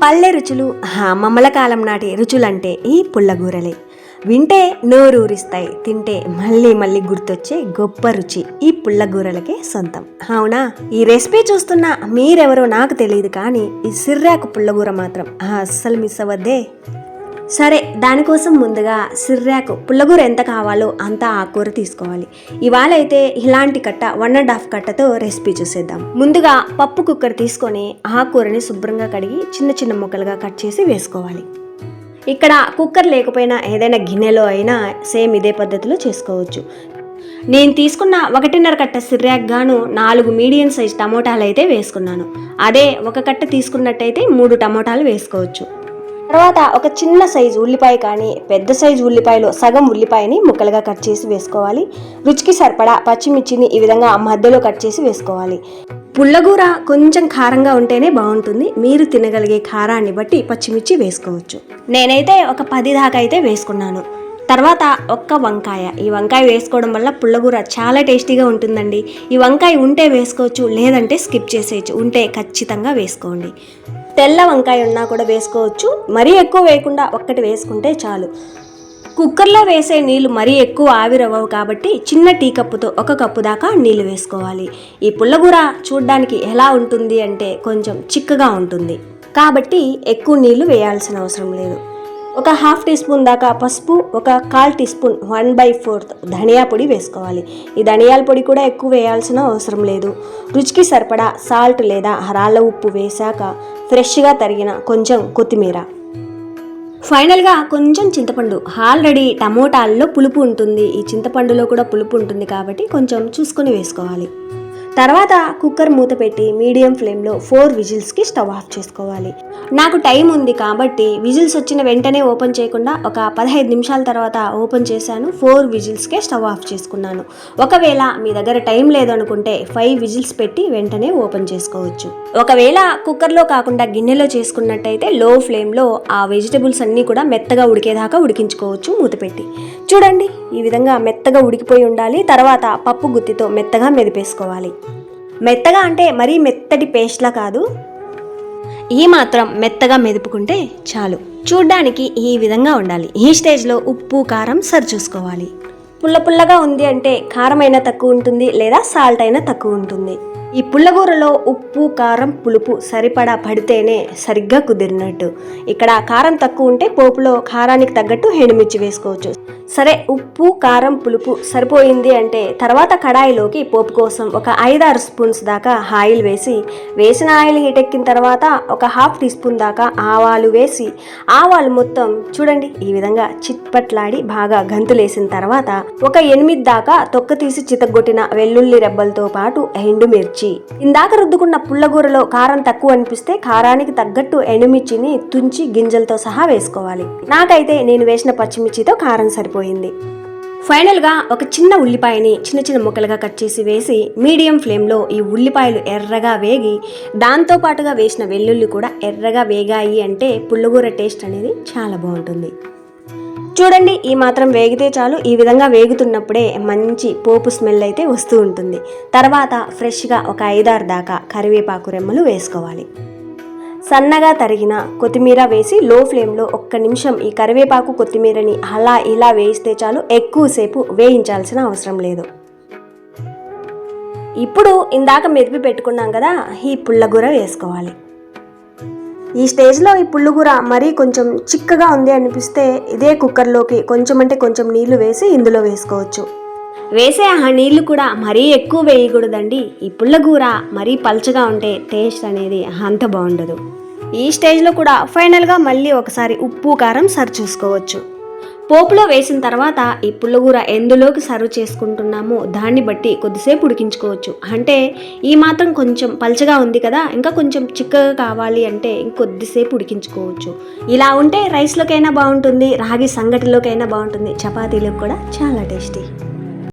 పల్లె రుచులు అమ్మమ్మల కాలం నాటి రుచులంటే ఈ పుల్లగూరలే. వింటే నోరూరిస్తాయి, తింటే మళ్ళీ మళ్ళీ గుర్తొచ్చే గొప్ప రుచి ఈ పుల్లగూరలకే సొంతం. అవునా? ఈ రెసిపీ చూస్తున్న మీరెవరో నాకు తెలియదు, కానీ ఈ సిర్రాకు పుల్లగూర మాత్రం అస్సలు మిస్ అవ్వద్దే. సరే, దానికోసం ముందుగా సిర్రాకు పుల్లగూర ఎంత కావాలో అంత ఆకుకూర తీసుకోవాలి. ఇవాళ అయితే ఇలాంటి కట్ట 1.5 కట్టతో రెసిపీ చూసేద్దాం. ముందుగా పప్పు కుక్కర్ తీసుకొని ఆకుకూరని శుభ్రంగా కడిగి చిన్న చిన్న ముక్కలుగా కట్ చేసి వేసుకోవాలి. ఇక్కడ కుక్కర్ లేకపోయినా ఏదైనా గిన్నెలో అయినా సేమ్ ఇదే పద్ధతిలో చేసుకోవచ్చు. నేను తీసుకున్న 1.5 కట్ట సిర్రాకు గాను 4 మీడియం సైజ్ టమోటాలు అయితే వేసుకున్నాను. అదే ఒక కట్ట తీసుకున్నట్టయితే 3 టమోటాలు వేసుకోవచ్చు. తర్వాత ఒక చిన్న సైజు ఉల్లిపాయ కానీ పెద్ద సైజు ఉల్లిపాయలో సగం ఉల్లిపాయని ముక్కలుగా కట్ చేసి వేసుకోవాలి. రుచికి సరిపడా పచ్చిమిర్చిని ఈ విధంగా మధ్యలో కట్ చేసి వేసుకోవాలి. పుల్లగూర కొంచెం కారంగా ఉంటేనే బాగుంటుంది. మీరు తినగలిగే కారాన్ని బట్టి పచ్చిమిర్చి వేసుకోవచ్చు. నేనైతే ఒక 10 దాకా అయితే వేసుకున్నాను. తర్వాత ఒక్క వంకాయ. ఈ వంకాయ వేసుకోవడం వల్ల పుల్లగూర చాలా టేస్టీగా ఉంటుందండి. ఈ వంకాయ ఉంటే వేసుకోవచ్చు, లేదంటే స్కిప్ చేసేయచ్చు. ఉంటే ఖచ్చితంగా వేసుకోండి. తెల్ల వంకాయ ఉన్నా కూడా వేసుకోవచ్చు. మరీ ఎక్కువ వేయకుండా ఒక్కటి వేసుకుంటే చాలు. కుక్కర్లో వేసే నీళ్లు మరీ ఎక్కువ ఆవిరవ్వవు కాబట్టి చిన్న టీ కప్పుతో 1 కప్పు దాకా నీళ్లు వేసుకోవాలి. ఈ పుల్లగూర చూడ్డానికి ఎలా ఉంటుంది అంటే కొంచెం చిక్కగా ఉంటుంది కాబట్టి ఎక్కువ నీళ్లు వేయాల్సిన అవసరం లేదు. ఒక 1/2 టీ స్పూన్ దాకా పసుపు, ఒక 1/4 టీ స్పూన్ 1/4 ధనియా పొడి వేసుకోవాలి. ఈ ధనియాల పొడి కూడా ఎక్కువ వేయాల్సిన అవసరం లేదు. రుచికి సరిపడా సాల్ట్ లేదా రాళ్ళ ఉప్పు వేశాక ఫ్రెష్గా తరిగిన కొంచెం కొత్తిమీర, ఫైనల్గా కొంచెం చింతపండు. ఆల్రెడీ టమోటాల్లో పులుపు ఉంటుంది, ఈ చింతపండులో కూడా పులుపు ఉంటుంది కాబట్టి కొంచెం చూసుకొని వేసుకోవాలి. తర్వాత కుక్కర్ మూత పెట్టి మీడియం ఫ్లేమ్లో 4 విజిల్స్కి స్టవ్ ఆఫ్ చేసుకోవాలి. నాకు టైం ఉంది కాబట్టి విజిల్స్ వచ్చిన వెంటనే ఓపెన్ చేయకుండా ఒక 15 నిమిషాల తర్వాత ఓపెన్ చేశాను. 4 విజిల్స్కే స్టవ్ ఆఫ్ చేసుకున్నాను. ఒకవేళ మీ దగ్గర టైం లేదనుకుంటే 5 విజిల్స్ పెట్టి వెంటనే ఓపెన్ చేసుకోవచ్చు. ఒకవేళ కుక్కర్లో కాకుండా గిన్నెలో చేసుకున్నట్టయితే లో ఫ్లేమ్లో ఆ వెజిటబుల్స్ అన్నీ కూడా మెత్తగా ఉడికేదాకా ఉడికించుకోవచ్చు మూత పెట్టి. చూడండి, ఈ విధంగా మెత్తగా ఉడికిపోయి ఉండాలి. తర్వాత పప్పు గుత్తితో మెత్తగా మెదిపేసుకోవాలి. మెత్తగా అంటే మరీ మెత్తటి పేస్ట్లా కాదు, ఈ మాత్రం మెత్తగా మెదుపుకుంటే చాలు. చూడ్డానికి ఈ విధంగా ఉండాలి. ఈ స్టేజ్లో ఉప్పు కారం సరి చూసుకోవాలి. పుల్లగా ఉంది అంటే కారం అయినా తక్కువ ఉంటుంది, లేదా సాల్ట్ అయినా తక్కువ ఉంటుంది. ఈ పుల్లగూరలో ఉప్పు కారం పులుపు సరిపడా పడితేనే సరిగ్గా కుదిరినట్టు. ఇక్కడ కారం తక్కువ ఉంటే పోపులో కారానికి తగ్గట్టు ఎండుమిర్చి వేసుకోవచ్చు. సరే, ఉప్పు కారం పులుపు సరిపోయింది అంటే తర్వాత కడాయిలోకి పోపు కోసం ఒక 5-6 స్పూన్స్ దాకా ఆయిల్ వేసిన ఆయిల్ హీటెక్కిన తర్వాత ఒక 1/2 టీ స్పూన్ దాకా ఆవాలు వేసి ఆవాలు మొత్తం చూడండి ఈ విధంగా చిట్పట్లాడి బాగా గంతులేసిన తర్వాత ఒక 8 దాకా తొక్క తీసి చితగొట్టిన వెల్లుల్లి రెబ్బలతో పాటు ఎండుమిర్చి. ఇందాక రుద్దుకున్న పుల్లగూరలో కారం తక్కువ అనిపిస్తే కారానికి తగ్గట్టు ఎండుమిర్చిని తుంచి గింజలతో సహా వేసుకోవాలి. నాకైతే నేను వేసిన పచ్చిమిర్చితో కారం సరిపోయింది. ఫైనల్గా ఒక చిన్న ఉల్లిపాయని చిన్న చిన్న ముక్కలుగా కట్ చేసి వేసి మీడియం ఫ్లేమ్లో ఈ ఉల్లిపాయలు ఎర్రగా వేగి దాంతో పాటుగా వేసిన వెల్లుల్లి కూడా ఎర్రగా వేగాయి అంటే పుల్లగూర టేస్ట్ అనేది చాలా బాగుంటుంది. చూడండి, ఈ మాత్రం వేగితే చాలు. ఈ విధంగా వేగుతున్నప్పుడే మంచి పోపు స్మెల్ అయితే వస్తూ ఉంటుంది. తర్వాత ఫ్రెష్గా ఒక 5-6 దాకా కరివేపాకు రెమ్మలు వేసుకోవాలి. సన్నగా తరిగిన కొత్తిమీర వేసి లో ఫ్లేమ్లో 1 నిమిషం ఈ కరివేపాకు కొత్తిమీరని అలా ఇలా వేయిస్తే చాలు. ఎక్కువసేపు వేయించాల్సిన అవసరం లేదు. ఇప్పుడు ఇందాక మెదిపి పెట్టుకున్నాం కదా, ఈ పుల్లగూర వేసుకోవాలి. ఈ స్టేజ్లో ఈ పుల్లగూర మరీ కొంచెం చిక్కగా ఉంది అనిపిస్తే ఇదే కుక్కర్లోకి కొంచెం అంటే కొంచెం నీళ్లు వేసి ఇందులో వేసుకోవచ్చు. వేసే ఆ నీళ్లు కూడా మరీ ఎక్కువ వేయకూడదండి. ఈ పుల్లగూర మరీ పల్చగా ఉంటే టేస్ట్ అనేది అంత బాగుండదు. ఈ స్టేజ్లో కూడా ఫైనల్గా మళ్ళీ ఒకసారి ఉప్పు కారం సరి చూసుకోవచ్చు. పోపులో వేసిన తర్వాత ఈ పుల్లగూర ఎందులోకి సర్వ్ చేసుకుంటున్నామో దాన్ని బట్టి కొద్దిసేపు ఉడికించుకోవచ్చు. అంటే ఈ మాత్రం కొంచెం పల్చగా ఉంది కదా, ఇంకా కొంచెం చిక్కగా కావాలి అంటే ఇంకొద్దిసేపు ఉడికించుకోవచ్చు. ఇలా ఉంటే రైస్లోకైనా బాగుంటుంది, రాగి సంగటిలోకైనా బాగుంటుంది, చపాతీలకు కూడా చాలా టేస్టీ.